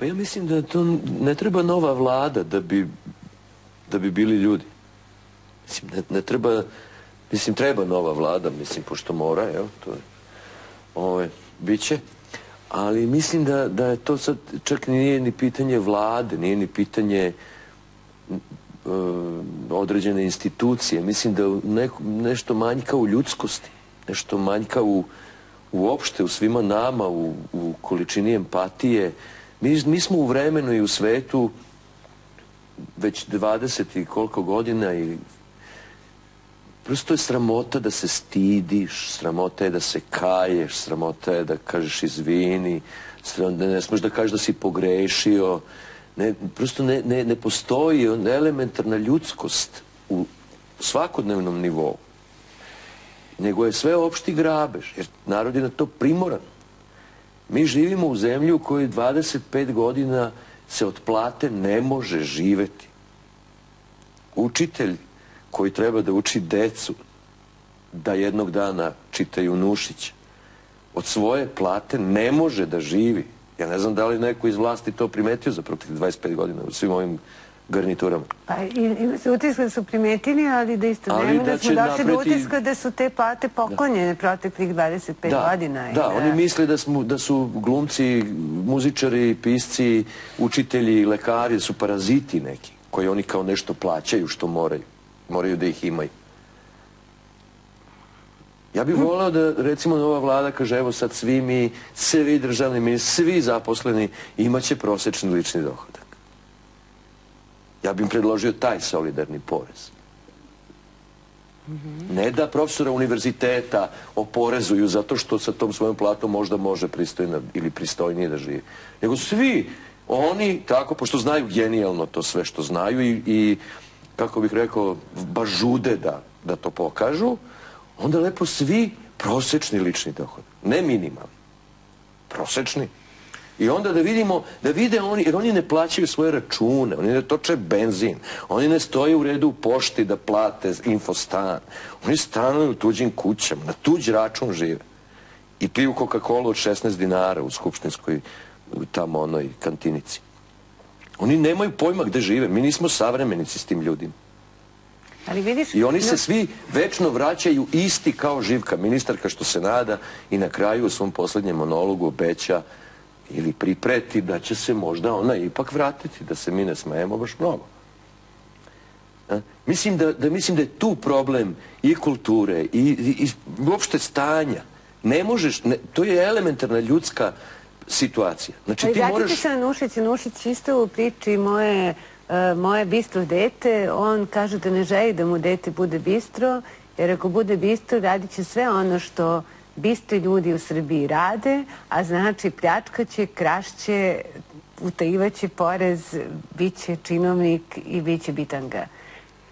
Pa ja mislim da to ne treba nova vlada da bi bili ljudi. Mislim, ne treba, mislim, treba nova vlada, mislim, pošto mora, evo, to je, bit će. Ali mislim da je to sad, čak nije ni pitanje vlade, nije ni pitanje određene institucije. Mislim da nešto manjka u ljudskosti, nešto manjka uopšte u svima nama, u količini empatije. Mi smo u vremenu i u svetu već 20 i koliko godina i prosto je sramota da se stidiš, sramota je da se kaješ, sramota je da kažeš izvini, ne smiješ da kažeš da si pogrešio. Prosto ne postoji elementarna ljudskost u svakodnevnom nivou. Nego je sve opšti grabež, jer narod je na to primoran. Mi živimo u zemlji u kojoj 25 godina se od plate ne može živeti. Učitelj koji treba da uči decu da jednog dana čitaju Nušića, od svoje plate ne može da živi. Ja ne znam da li neko iz vlasti to primetio za protiv 25 godina u svim ovim garniturama. Pa ima se utiska da su primetili, ali da isto vremena smo došli do utiska da su te plate poklonjene proteklih 25 godina. Da, oni misle da su glumci, muzičari, pisci, učitelji, lekari, da su paraziti neki, koji oni kao nešto plaćaju što moraju da ih imaju. Ja bih voleo da, recimo, nova vlada kaže, evo sad svi mi, svi državni ministri, svi zaposleni imaće prosečni lični dohodak. Ja bih im predložio taj solidarni porez. Ne da profesora univerziteta oporezuju zato što sa tom svojom platom možda može pristojno ili pristojnije da živi. Nego svi oni, tako, pošto znaju genijalno to sve što znaju i kako bih rekao, baš žude da to pokažu, onda lepo svi prosečni lični dohodak. Ne minimalni. Prosečni. I onda da vide oni, jer oni ne plaćaju svoje račune, oni ne toče benzin, oni ne stoje u redu u pošti da plate infostan, oni stanuju u tuđim kućama, na tuđ račun žive. I piju Coca-Cola od 16 dinara u skupštinskoj, tamo onoj kantinici. Oni nemaju pojma gde žive, mi nismo savremenici s tim ljudima. I oni se svi večno vraćaju isti kao Živka, ministarka što se nada i na kraju u svom poslednjem monologu obeća ili pripreti da će se možda ona ipak vratiti, da se mi ne smejemo baš mnogo. Mislim da je tu problem i kulture i uopšte stanja. Ne možeš, to je elementarna ljudska situacija. Znači ti moraš... Vratite se na Nušić. Nušić isto u priči moje bistro dete, on kaže da ne želi da mu dete bude bistro, jer ako bude bistro radit će sve ono što bistri ljudi u Srbiji rade, a znači pljačkaće, krašće, utajivaće porez, bit će činovnik i bit će bitanga.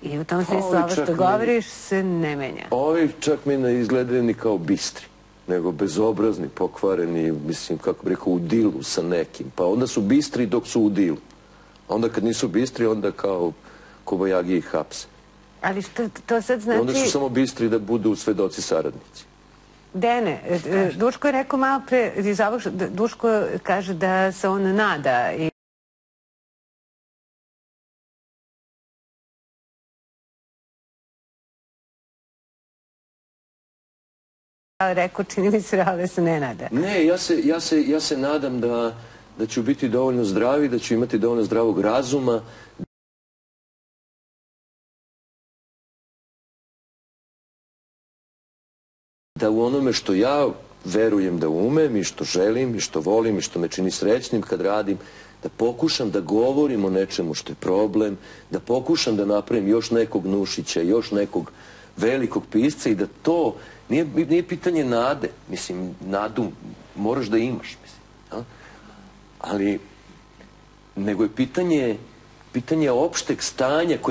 I u tom smislu ovo što govoriš se ne menja. Ovi čak mi ne izgledaju ni kao bistri, nego bezobrazni, pokvareni, mislim, kako bi rekao, u dilu sa nekim. Pa onda su bistri dok su u dilu. Onda kad nisu bistri, onda kao kobajagi ih hapse. Ali što to sad znači... Onda su samo bistri da budu svedoci saradnici. Dene, Duško je rekao malo pre, Duško kaže da se on nada i rekao, čini mi se, ali se ne nada. Ne, ja se nadam da ću biti dovoljno zdravi, da ću imati dovoljno zdravog razuma, da u onome što ja verujem da umem i što želim i što volim i što me čini srećnim kad radim, da pokušam da govorim o nečemu što je problem, da pokušam da napravim još nekog Nušića, još nekog velikog pisca i da to nije pitanje nade. Mislim, nadu moraš da imaš, mislim. Ali, nego je pitanje opšteg stanja koje